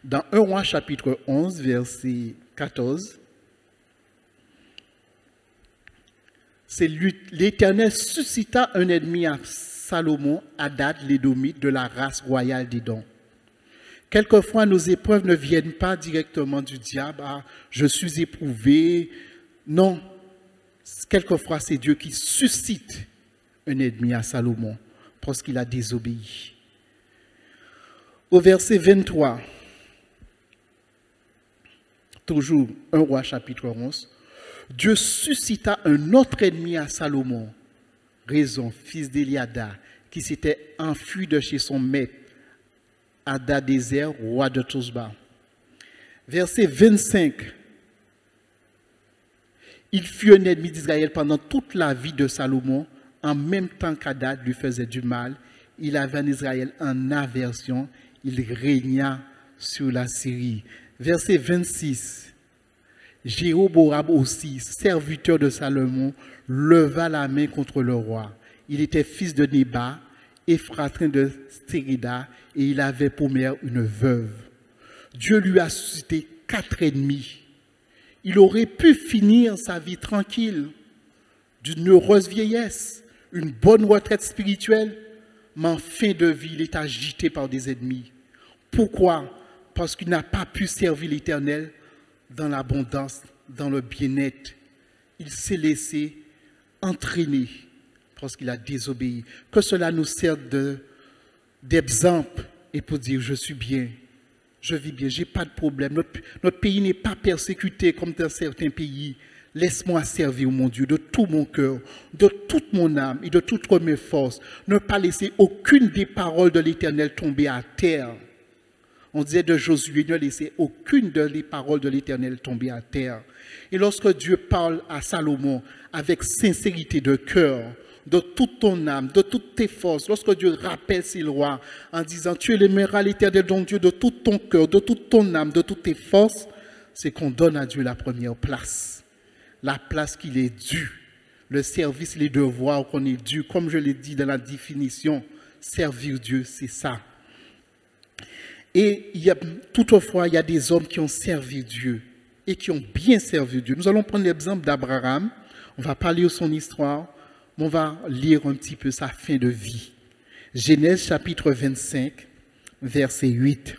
Dans 1 Roi chapitre 11, verset 14, c'est l'Éternel suscita un ennemi à Salomon, Hadad, l'Édomite, de la race royale d'Édom. Quelquefois, nos épreuves ne viennent pas directement du diable. Ah, je suis éprouvé. Non. Quelquefois, c'est Dieu qui suscite un ennemi à Salomon parce qu'il a désobéi. Au verset 23, toujours 1 Roi chapitre 11, Dieu suscita un autre ennemi à Salomon, Raison, fils d'Eliada, qui s'était enfui de chez son maître, Hadadézer, roi de Tosba. Verset 25. Il fut un ennemi d'Israël pendant toute la vie de Salomon, en même temps qu'Hadad lui faisait du mal. Il avait en Israël en aversion, il régna sur la Syrie. Verset 26. Jéroboam aussi, serviteur de Salomon, leva la main contre le roi. Il était fils de Nébat, Ephratrin de Stérida, et il avait pour mère une veuve. Dieu lui a suscité 4 ennemis. Il aurait pu finir sa vie tranquille, d'une heureuse vieillesse, une bonne retraite spirituelle, mais en fin de vie, il est agité par des ennemis. Pourquoi? Parce qu'il n'a pas pu servir l'Éternel dans l'abondance, dans le bien-être. Il s'est laissé entraîner parce qu'il a désobéi. Que cela nous serve d'exemple et pour dire je suis bien, je vis bien, je n'ai pas de problème. Notre pays n'est pas persécuté comme dans certains pays. Laisse-moi servir mon Dieu de tout mon cœur, de toute mon âme et de toutes mes forces. Ne pas laisser aucune des paroles de l'Éternel tomber à terre. On disait de Josué, ne laisser aucune des paroles de l'Éternel tomber à terre. Et lorsque Dieu parle à Salomon avec sincérité de cœur, de toute ton âme, de toutes tes forces, lorsque Dieu rappelle ses lois en disant tu aimeras l'Éternel ton Dieu de tout ton cœur, de toute ton âme, de toutes tes forces, c'est qu'on donne à Dieu la première place. La place qu'il est due. Le service, les devoirs qu'on est dû, comme je l'ai dit dans la définition, servir Dieu, c'est ça. Et toutefois, il y a des hommes qui ont servi Dieu et qui ont bien servi Dieu. Nous allons prendre l'exemple d'Abraham. On va pas lire son histoire, mais on va lire un petit peu sa fin de vie. Genèse chapitre 25, verset 8.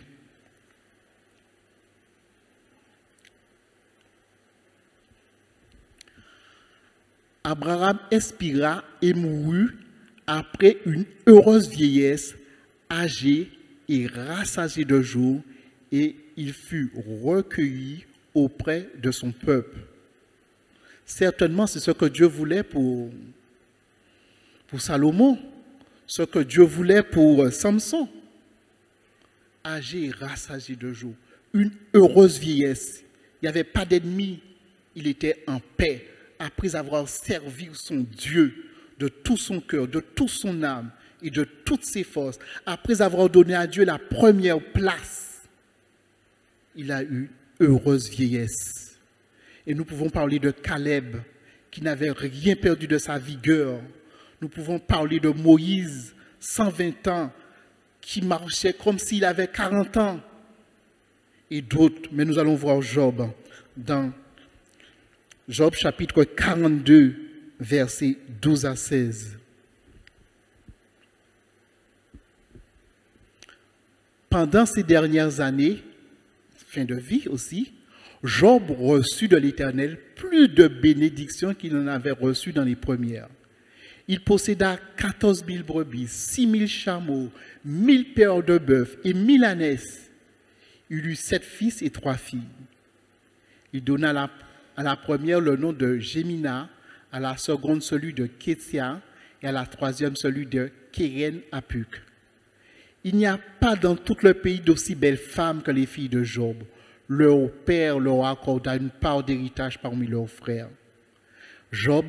Abraham expira et mourut après une heureuse vieillesse, âgé et rassasié de jours, et il fut recueilli auprès de son peuple. Certainement, c'est ce que Dieu voulait pour Salomon, ce que Dieu voulait pour Samson. Âgé et rassasié de jours, une heureuse vieillesse. Il n'y avait pas d'ennemis, il était en paix. Après avoir servi son Dieu de tout son cœur, de toute son âme et de toutes ses forces, après avoir donné à Dieu la première place, il a eu heureuse vieillesse. Et nous pouvons parler de Caleb, qui n'avait rien perdu de sa vigueur. Nous pouvons parler de Moïse, 120 ans, qui marchait comme s'il avait 40 ans. Et d'autres, mais nous allons voir Job dans Job chapitre 42, versets 12 à 16. pendant ces dernières années, fin de vie aussi, Job reçut de l'Éternel plus de bénédictions qu'il en avait reçues dans les premières. Il posséda 14 000 brebis, 6 000 chameaux, 1000 paires de bœufs et 1000 ânesses. Il eut 7 fils et 3 filles. Il donna à la première le nom de Gémina, à la seconde celui de Kétia et à la troisième celui de Kéren Apuk. Il n'y a pas dans tout le pays d'aussi belles femmes que les filles de Job. Leur père leur accorda une part d'héritage parmi leurs frères. Job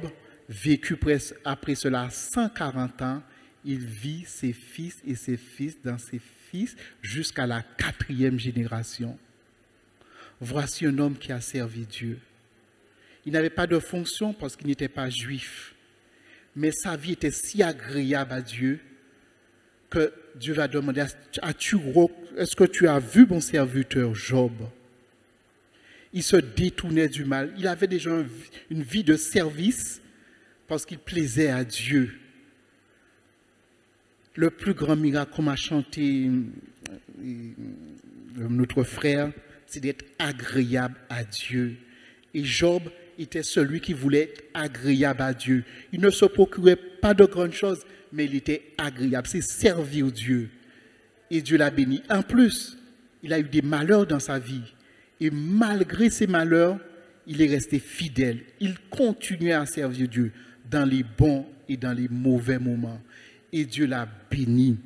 vécut après cela 140 ans. Il vit ses fils et ses fils dans ses fils jusqu'à la 4e génération. Voici un homme qui a servi Dieu. Il n'avait pas de fonction parce qu'il n'était pas juif. Mais sa vie était si agréable à Dieu que Dieu va demander, est-ce que tu as vu mon serviteur Job? Il se détournait du mal. Il avait déjà une vie de service parce qu'il plaisait à Dieu. Le plus grand miracle qu'on a chanté notre frère, c'est d'être agréable à Dieu. Et Job était celui qui voulait être agréable à Dieu. Il ne se procurait pas de grandes choses, mais il était agréable. C'est servir Dieu. Et Dieu l'a béni. En plus, il a eu des malheurs dans sa vie. Et malgré ces malheurs, il est resté fidèle. Il continuait à servir Dieu dans les bons et dans les mauvais moments. Et Dieu l'a béni.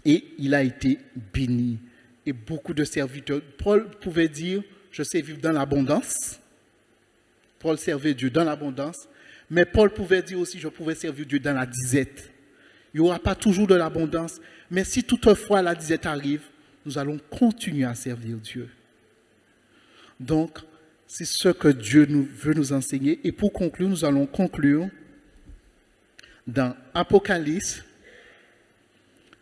Et il a été béni. Et beaucoup de serviteurs. Paul pouvait dire, je sais vivre dans l'abondance. Paul servait Dieu dans l'abondance. Mais Paul pouvait dire aussi, je pouvais servir Dieu dans la disette. Il n'y aura pas toujours de l'abondance. Mais si toutefois la disette arrive, nous allons continuer à servir Dieu. Donc, c'est ce que Dieu veut nous enseigner. Et pour conclure, nous allons conclure dans Apocalypse,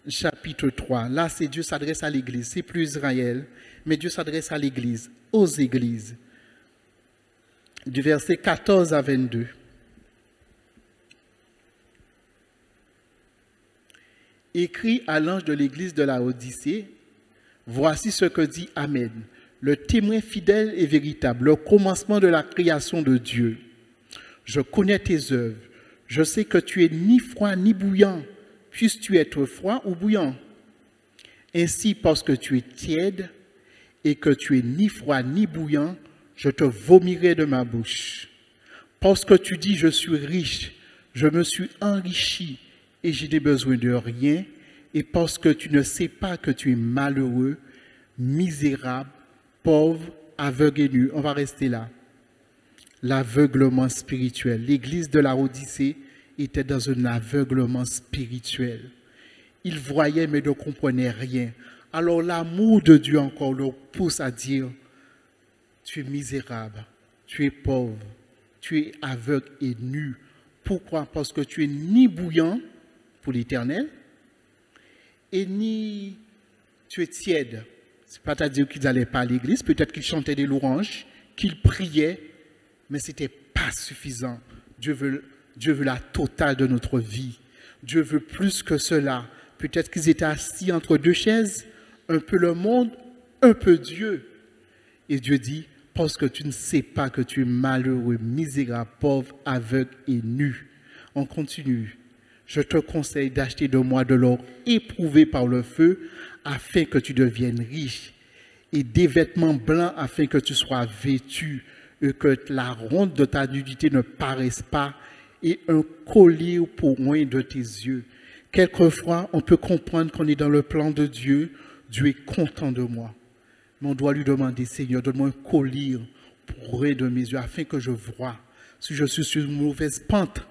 chapitre 3. Là, c'est Dieu s'adresse à l'Église. C'est plus Israël, mais Dieu s'adresse à l'Église, aux Églises. Du verset 14 à 22. Écrit à l'ange de l'Église de la Odyssée, voici ce que dit Amen, le témoin fidèle et véritable, le commencement de la création de Dieu. Je connais tes œuvres. Je sais que tu es ni froid ni bouillant. Puisses-tu être froid ou bouillant? Ainsi, parce que tu es tiède et que tu es ni froid ni bouillant, je te vomirai de ma bouche. Parce que tu dis, je suis riche, je me suis enrichi et je n'ai besoin de rien, et parce que tu ne sais pas que tu es malheureux, misérable, pauvre, aveugle et nu. On va rester là. L'aveuglement spirituel. L'église de la Odyssée était dans un aveuglement spirituel. Ils voyaient mais ne comprenaient rien. Alors l'amour de Dieu encore leur pousse à dire, tu es misérable, tu es pauvre, tu es aveugle et nu. Pourquoi? Parce que tu es ni bouillant pour l'Éternel et ni tu es tiède. Ce n'est pas à dire qu'ils n'allaient pas à l'église, peut-être qu'ils chantaient des louanges, qu'ils priaient, mais ce n'était pas suffisant. Dieu veut la totale de notre vie. Dieu veut plus que cela. Peut-être qu'ils étaient assis entre deux chaises, un peu le monde, un peu Dieu. Et Dieu dit, parce que tu ne sais pas que tu es malheureux, misérable, pauvre, aveugle et nu. On continue. Je te conseille d'acheter de moi de l'or éprouvé par le feu, afin que tu deviennes riche, et des vêtements blancs afin que tu sois vêtu, et que la ronde de ta nudité ne paraisse pas, et un collier pour loin de tes yeux. Quelquefois, on peut comprendre qu'on est dans le plan de Dieu. Dieu est content de moi. Mais on doit lui demander, Seigneur, donne-moi un collier pour loin de mes yeux, afin que je voie. Si je suis sur une mauvaise pente,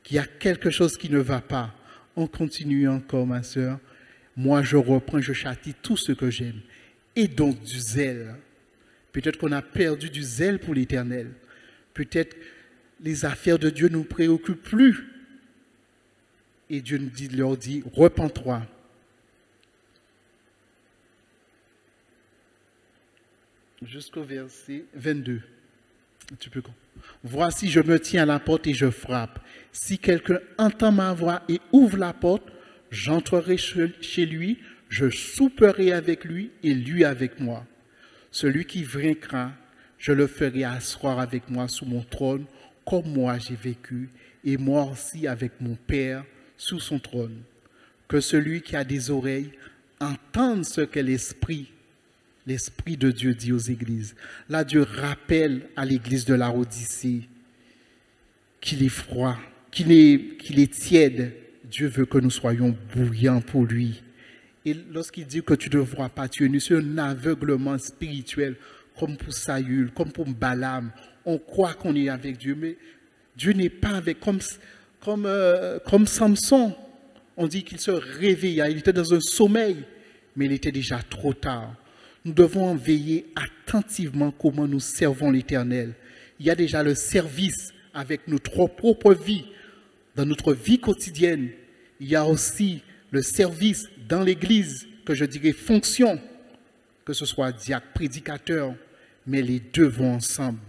qu'il y a quelque chose qui ne va pas, on continue encore, ma sœur. Moi, je reprends, je châtie tout ce que j'aime. Et donc du zèle. Peut-être qu'on a perdu du zèle pour l'Éternel. Peut-être les affaires de Dieu ne nous préoccupent plus. Et Dieu leur dit, repens-toi. Jusqu'au verset 22. Tu peux. Voici, je me tiens à la porte et je frappe. Si quelqu'un entend ma voix et ouvre la porte, j'entrerai chez lui, Je souperai avec lui et lui avec moi. Celui qui vaincra, je le ferai asseoir avec moi sous mon trône, comme moi j'ai vécu, et moi aussi avec mon Père sous son trône. Que celui qui a des oreilles entende ce que l'Esprit de Dieu dit aux églises. Là, Dieu rappelle à l'église de la Odyssée qu'il est froid, qu'il est tiède. Dieu veut que nous soyons bouillants pour lui. Et lorsqu'il dit que tu ne vois pas, tu es nu, c'est un aveuglement spirituel, comme pour Saül, comme pour Balaam. On croit qu'on est avec Dieu, mais Dieu n'est pas avec, comme Samson. On dit qu'il se réveilla, il était dans un sommeil, mais il était déjà trop tard. Nous devons veiller attentivement comment nous servons l'Éternel. Il y a déjà le service avec notre propre vie, dans notre vie quotidienne. Il y a aussi le service dans l'Église, que je dirais fonction, que ce soit diacre, prédicateur, mais les deux vont ensemble.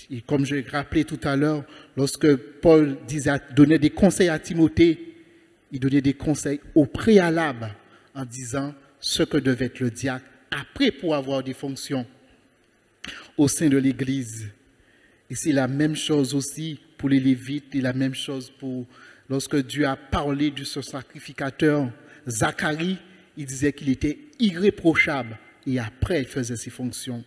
Et comme je l'ai rappelé tout à l'heure, lorsque Paul donnait des conseils à Timothée, il donnait des conseils au préalable en disant ce que devait être le diacre après pour avoir des fonctions au sein de l'Église. Et c'est la même chose aussi pour les Lévites et la même chose pour lorsque Dieu a parlé de ce sacrificateur, Zacharie, il disait qu'il était irréprochable et après il faisait ses fonctions.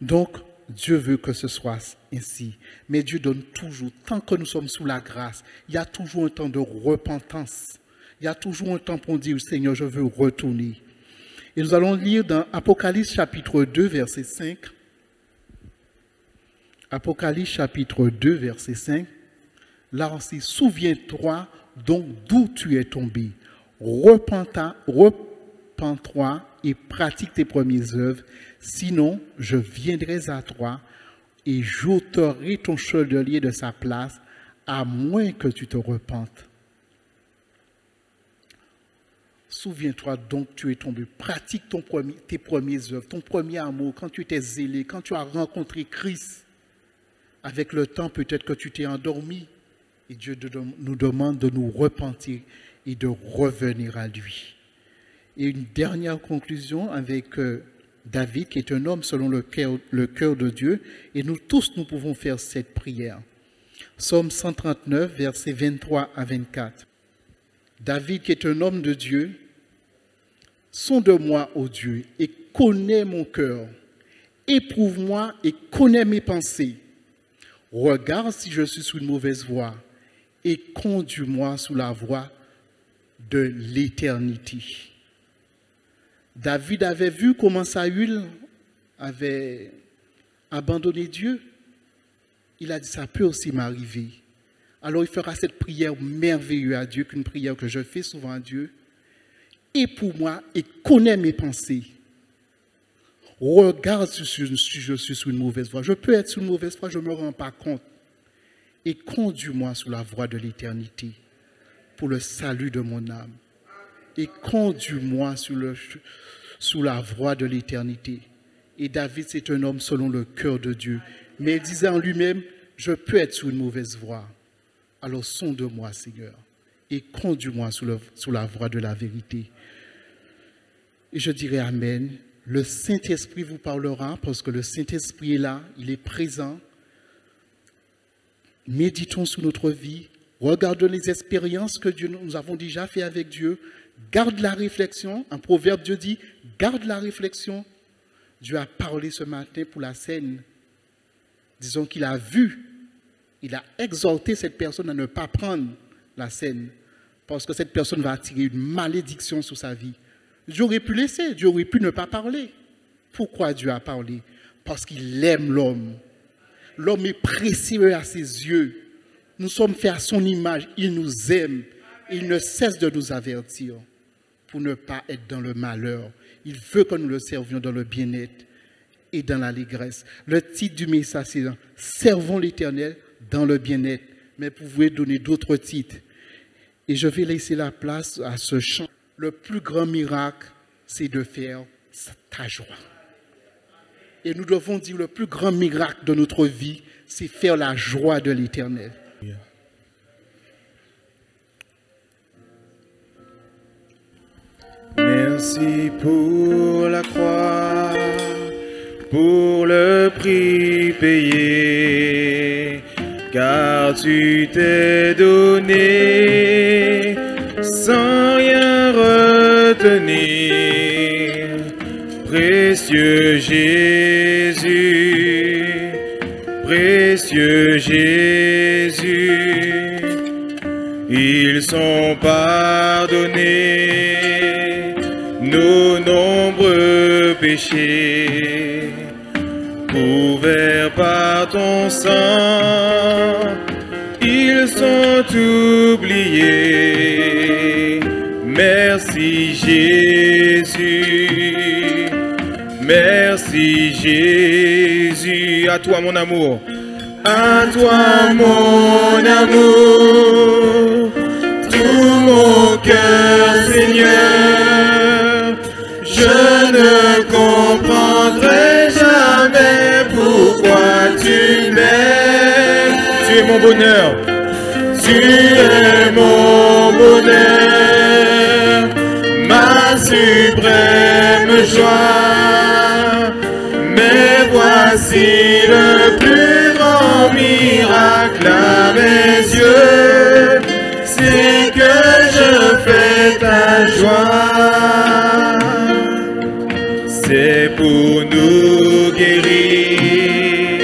Donc, Dieu veut que ce soit ainsi. Mais Dieu donne toujours, tant que nous sommes sous la grâce, il y a toujours un temps de repentance. Il y a toujours un temps pour dire, Seigneur, je veux retourner. Et nous allons lire dans Apocalypse chapitre 2, verset 5. Apocalypse chapitre 2, verset 5. Là aussi, souviens-toi donc d'où tu es tombé. Repens-toi et pratique tes premières œuvres. Sinon, je viendrai à toi et j'ôterai ton chandelier de sa place, à moins que tu te repentes. Souviens-toi donc tu es tombé. Pratique tes premières œuvres, ton premier amour, quand tu étais zélé, quand tu as rencontré Christ. Avec le temps, peut-être que tu t'es endormi. Et Dieu nous demande de nous repentir et de revenir à lui. Et une dernière conclusion avec David, qui est un homme selon le cœur de Dieu. Et nous tous, nous pouvons faire cette prière. Psaume 139, versets 23 à 24. David, qui est un homme de Dieu, sonde-moi, ô Dieu, et connais mon cœur. Éprouve-moi et connais mes pensées. Regarde si je suis sur une mauvaise voie et conduis-moi sous la voie de l'éternité. David avait vu comment Saül avait abandonné Dieu. Il a dit, ça peut aussi m'arriver. Alors il fera cette prière merveilleuse à Dieu, qu'une prière que je fais souvent à Dieu. Éprouve-moi et connais mes pensées. Regarde si je suis sur une mauvaise voie. Je peux être sur une mauvaise voie, je ne me rends pas compte. Et conduis-moi sur la voie de l'éternité pour le salut de mon âme. Et conduis-moi sur la voie de l'éternité. Et David, c'est un homme selon le cœur de Dieu. Mais il disait en lui-même, je peux être sur une mauvaise voie. Alors sonde-moi, Seigneur, et conduis-moi sur la voie de la vérité. Et je dirai Amen. Le Saint-Esprit vous parlera parce que le Saint-Esprit est là, il est présent. Méditons sur notre vie, regardons les expériences que nous avons déjà faites avec Dieu. Garde la réflexion. Un proverbe, Dieu dit, garde la réflexion. Dieu a parlé ce matin pour la scène. Disons qu'il a vu, il a exhorté cette personne à ne pas prendre la scène parce que cette personne va attirer une malédiction sur sa vie. Dieu aurait pu laisser, Dieu aurait pu ne pas parler. Pourquoi Dieu a parlé? Parce qu'il aime l'homme. L'homme est précieux à ses yeux. Nous sommes faits à son image. Il nous aime. Il ne cesse de nous avertir pour ne pas être dans le malheur. Il veut que nous le servions dans le bien-être et dans l'allégresse. Le titre du message, c'est « Servons l'Éternel dans le bien-être ». Mais vous pouvez donner d'autres titres. Et je vais laisser la place à ce chant. Le plus grand miracle, c'est de faire ta joie. Et nous devons dire le plus grand miracle de notre vie, c'est faire la joie de l'Éternel. Merci pour la croix, pour le prix payé, car tu t'es donné sans rien retenir. Précieux Jésus, précieux Jésus, ils sont pardonnés nos nombreux péchés, couverts par ton sang, ils sont oubliés. Merci Jésus, merci Jésus, à toi mon amour, à toi mon amour, tout mon cœur Seigneur, je ne comprendrai jamais pourquoi tu m'aimes. Tu es mon bonheur, tu es mon bonheur, ma suprême joie. Mais voici le plus grand miracle à mes yeux, c'est que je fais ta joie. C'est pour nous guérir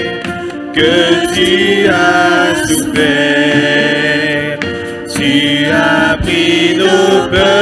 que tu as souffert, tu as pris nos peurs.